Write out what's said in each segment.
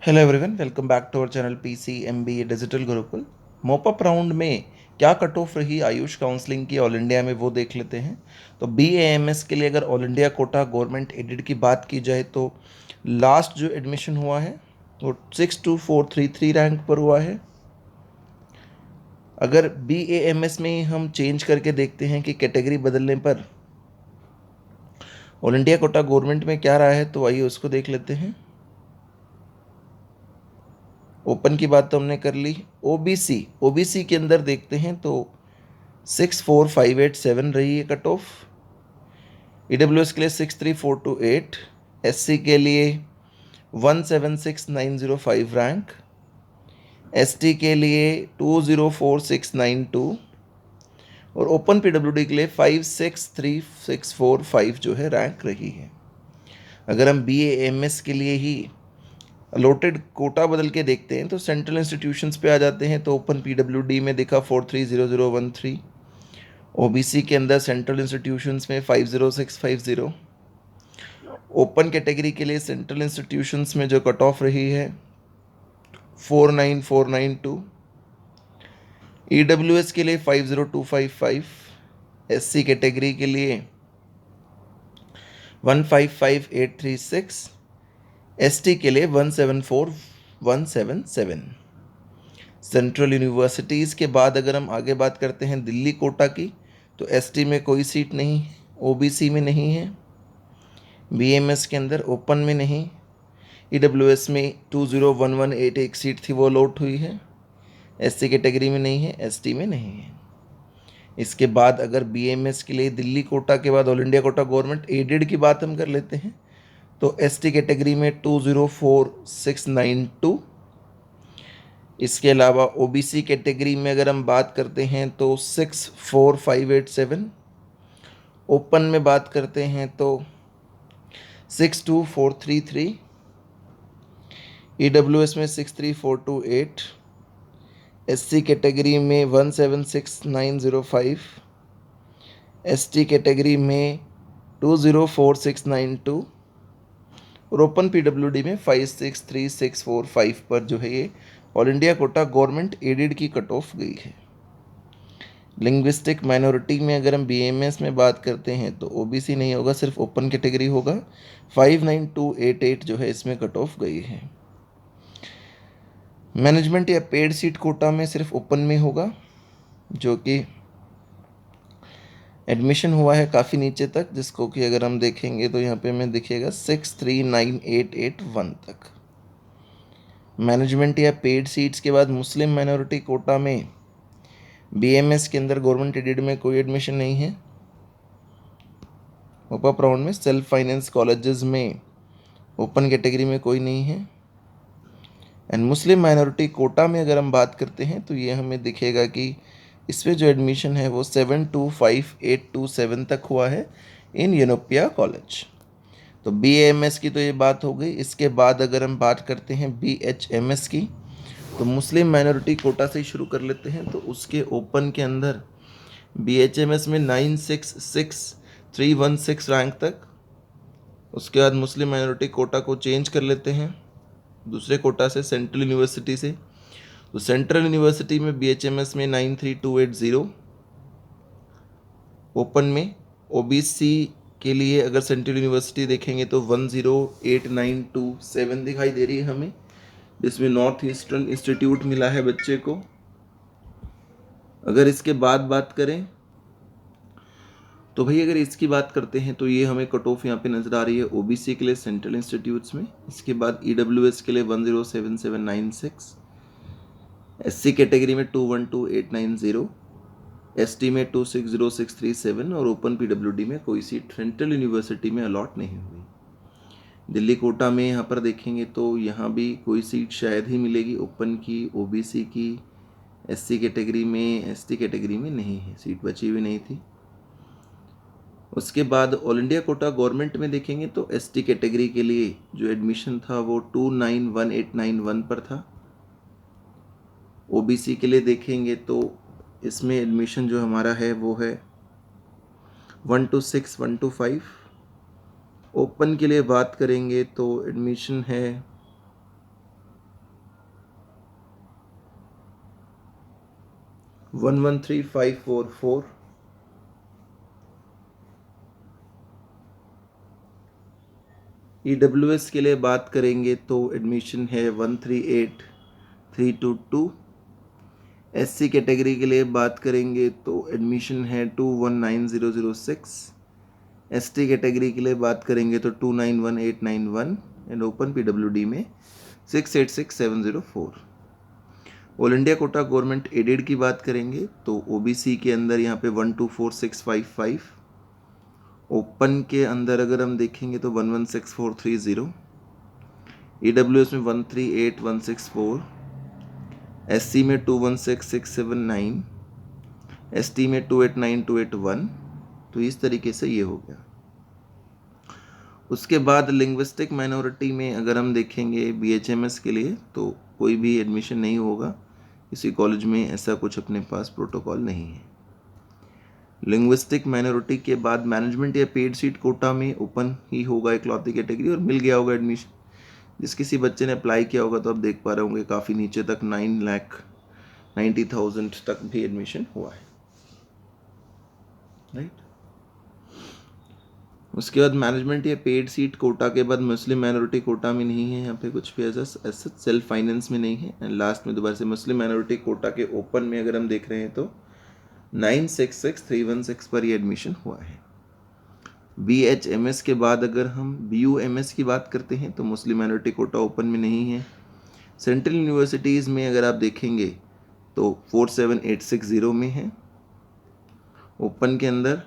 Hello everyone, welcome back to our channel PCMBA digital Gurukul. Mop up round में क्या cut off रही AYUSH counselling की all India में, वो देख लेते हैं। तो BAMS के लिए अगर all India quota government aided की बात की जाए तो लास्ट जो एडमिशन हुआ है वो 62433 रैंक पर हुआ है। अगर BAMS में ही हम चेंज करके देखते हैं कि कैटेगरी बदलने पर ऑल इंडिया कोटा गवर्नमेंट में क्या रहा है, तो आइए उसको देख लेते हैं। ओपन की बात तो हमने कर ली। ओबीसी के अंदर देखते हैं तो 64587 रही है कट ऑफ। EWS के लिए 63428, SC के लिए 176905 रैंक, ST के लिए 204692 और ओपन PWD के लिए 563645 जो है रैंक रही है। अगर हम BAMS के लिए ही अलॉटेड कोटा बदल के देखते हैं तो सेंट्रल इंस्टीट्यूशंस पे आ जाते हैं। तो ओपन PWD में देखा 430013, ओबीसी के अंदर सेंट्रल इंस्टीट्यूशंस में 50650, ओपन कैटेगरी के लिए सेंट्रल इंस्टीट्यूशंस में जो कट ऑफ रही है 49492, EWS के लिए 50255, SC कैटेगरी के लिए 155836, ST के लिए 174177। सेंट्रल यूनिवर्सिटीज़ के बाद अगर हम आगे बात करते हैं दिल्ली कोटा की, तो ST में कोई सीट नहीं, OBC में नहीं है, BAMS के अंदर ओपन में नहीं, EWS में 201188 एक सीट थी वो अलॉट हुई है, SC कैटेगरी में नहीं है, ST में नहीं है। इसके बाद अगर BAMS के लिए दिल्ली कोटा के बाद all India quota government aided की बात हम कर लेते हैं तो ST कैटेगरी में 204692। इसके अलावा OBC कैटेगरी में अगर हम बात करते हैं तो 64587, ओपन में बात करते हैं तो 62433, EWS में 63428, SC कैटेगरी में 176905, ST कैटेगरी में 204692 और ओपन PWD में 563645 पर जो है ये all India quota government aided की कट ऑफ गई है। लिंग्विस्टिक माइनॉरिटी में अगर हम BAMS में बात करते हैं तो OBC नहीं होगा, सिर्फ ओपन कैटेगरी होगा। 59288 जो है इसमें कट ऑफ गई है। मैनेजमेंट या पेड सीट कोटा में सिर्फ ओपन में होगा, जो कि एडमिशन हुआ है काफ़ी नीचे तक, जिसको कि अगर हम देखेंगे तो यहाँ पे हमें दिखेगा 639881 तक। मैनेजमेंट या पेड सीट्स के बाद मुस्लिम माइनॉरिटी कोटा में BAMS के अंदर गवर्नमेंट एडेड में कोई एडमिशन नहीं है। मोपअप राउंड में सेल्फ फाइनेंस कॉलेजेस में ओपन कैटेगरी में कोई नहीं है। एंड मुस्लिम माइनॉरिटी कोटा में अगर हम बात करते हैं तो ये हमें दिखेगा कि इसमें जो एडमिशन है वो 725827 तक हुआ है इन यूनोपिया कॉलेज। तो BAMS की तो ये बात हो गई। इसके बाद अगर हम बात करते हैं BHMS की, तो मुस्लिम माइनॉरिटी कोटा से ही शुरू कर लेते हैं। तो उसके ओपन के अंदर BHMS में 966316 रैंक तक। उसके बाद मुस्लिम माइनॉरिटी कोटा को चेंज कर लेते हैं दूसरे कोटा से, सेंट्रल यूनिवर्सिटी से। तो सेंट्रल यूनिवर्सिटी में BHMS में 93280, ओपन में। OBC के लिए अगर सेंट्रल यूनिवर्सिटी देखेंगे तो 108927 दिखाई दे रही है हमें, जिसमें नॉर्थ ईस्टर्न इंस्टीट्यूट मिला है बच्चे को। अगर इसके बाद बात करें तो भाई अगर इसकी बात करते हैं तो ये हमें कट ऑफ यहाँ पे नज़र आ रही है OBC के लिए सेंट्रल इंस्टीट्यूट्स में। इसके बाद EWS के लिए 107796, SC कैटेगरी में 212890, ST में 260637 और ओपन PWD में कोई सीट सेंट्रल यूनिवर्सिटी में अलॉट नहीं हुई। दिल्ली कोटा में यहाँ पर देखेंगे तो यहाँ भी कोई सीट शायद ही मिलेगी, ओपन की, OBC की, SC कैटेगरी में, ST कैटेगरी में नहीं है, सीट बची हुई नहीं थी। उसके बाद ऑल इंडिया कोटा गवर्नमेंट में देखेंगे तो ST कैटेगरी के लिए जो एडमिशन था वो 291891 पर था। OBC के लिए देखेंगे तो इसमें एडमिशन जो हमारा है वो है 126125। ओपन के लिए बात करेंगे तो एडमिशन है 113,544, EWS के लिए बात करेंगे तो एडमिशन है 138,322। SC कैटेगरी के लिए बात करेंगे तो एडमिशन है 219,006। ST कैटेगरी के लिए बात करेंगे तो 291,891 एंड ओपन PWD में 686,704। All India quota government aided की बात करेंगे तो OBC के अंदर यहाँ पे 124,655, ओपन के अंदर अगर हम देखेंगे तो 116,430, EWS में 138,164, SC में 216,679, ST में 289,281। तो इस तरीके से ये हो गया। उसके बाद लिंग्विस्टिक माइनॉरिटी में अगर हम देखेंगे BHMS के लिए तो कोई भी एडमिशन नहीं होगा, किसी कॉलेज में ऐसा कुछ अपने पास प्रोटोकॉल नहीं है। लिंग्विस्टिक माइनॉरिटी के बाद मैनेजमेंट या पेड सीट कोटा में ओपन ही होगा इकलौती कैटेगरी, और मिल गया होगा एडमिशन। जिस किसी बच्चे ने अप्लाई किया होगा तो आप देख पा रहे होंगे काफ़ी नीचे तक 9,90,000 तक भी एडमिशन हुआ है, राइट। उसके बाद मैनेजमेंट या पेड सीट कोटा के बाद मुस्लिम माइनॉरिटी कोटा में नहीं है, यहाँ पे कुछ भी ऐसा सेल्फ फाइनेंस में नहीं है। एंड लास्ट में दोबारा से मुस्लिम माइनॉरिटी कोटा के ओपन में अगर हम देख रहे हैं तो 966,316 पर ये एडमिशन हुआ है। BHMS के बाद अगर हम BUMS की बात करते हैं तो मुस्लिम माइनॉरिटी कोटा ओपन में नहीं है। सेंट्रल यूनिवर्सिटीज़ में अगर आप देखेंगे तो 47,860 में है ओपन के अंदर,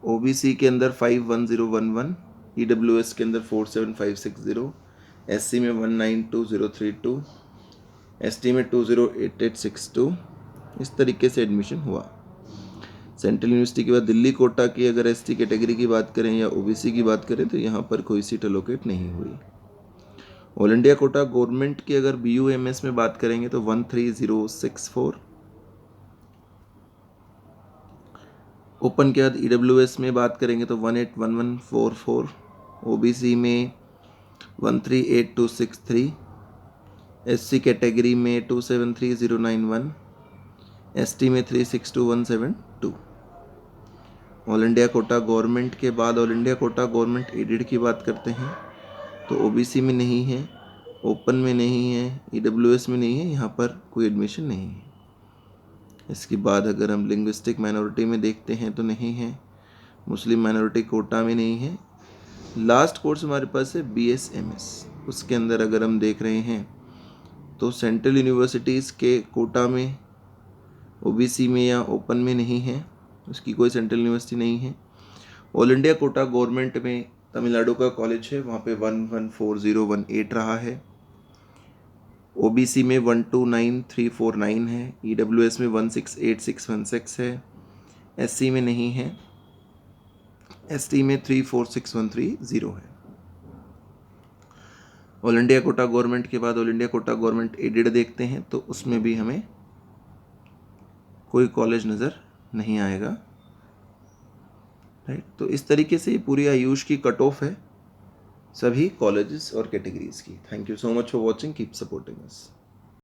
OBC के अंदर 51011, EWS के अंदर 47,560, SC में 192,032, ST में 20,8862। इस तरीके से एडमिशन हुआ। सेंट्रल यूनिवर्सिटी के बाद दिल्ली कोटा की अगर ST कैटेगरी की बात करें या OBC की बात करें तो यहाँ पर कोई सीट एलोकेट नहीं हुई। ऑल इंडिया कोटा गवर्नमेंट की अगर BUMS में बात करेंगे तो 13064, ओपन के बाद EWS में बात करेंगे तो 181144, OBC में 138263, SC कैटेगरी में 273091, ST में 362172। ऑल इंडिया कोटा गवर्नमेंट के बाद all India quota government aided की बात करते हैं तो OBC में नहीं है, ओपन में नहीं है, EWS में नहीं है, यहाँ पर कोई एडमिशन नहीं है। इसके बाद अगर हम लिंग्विस्टिक माइनॉरिटी में देखते हैं तो नहीं है, मुस्लिम माइनॉरिटी कोटा में नहीं है। लास्ट कोर्स हमारे पास है BSMS, उसके अंदर अगर हम देख रहे हैं तो सेंट्रल यूनिवर्सिटीज़ के कोटा में OBC में या ओपन में नहीं है, उसकी कोई सेंट्रल यूनिवर्सिटी नहीं है। ऑल इंडिया कोटा गवर्नमेंट में तमिलनाडु का कॉलेज है, वहाँ पे 114018 रहा है। OBC में 129349 है, EWS में 168616 है, SC में नहीं है, ST में 346130 है। ऑल इंडिया कोटा गवर्नमेंट के बाद all India quota government aided देखते हैं तो उसमें भी हमें कोई कॉलेज नज़र नहीं आएगा, राइट। तो इस तरीके से ये पूरी आयुष की कट ऑफ है सभी कॉलेजेस और कैटेगरीज की। Thank you so much for watching, keep supporting us.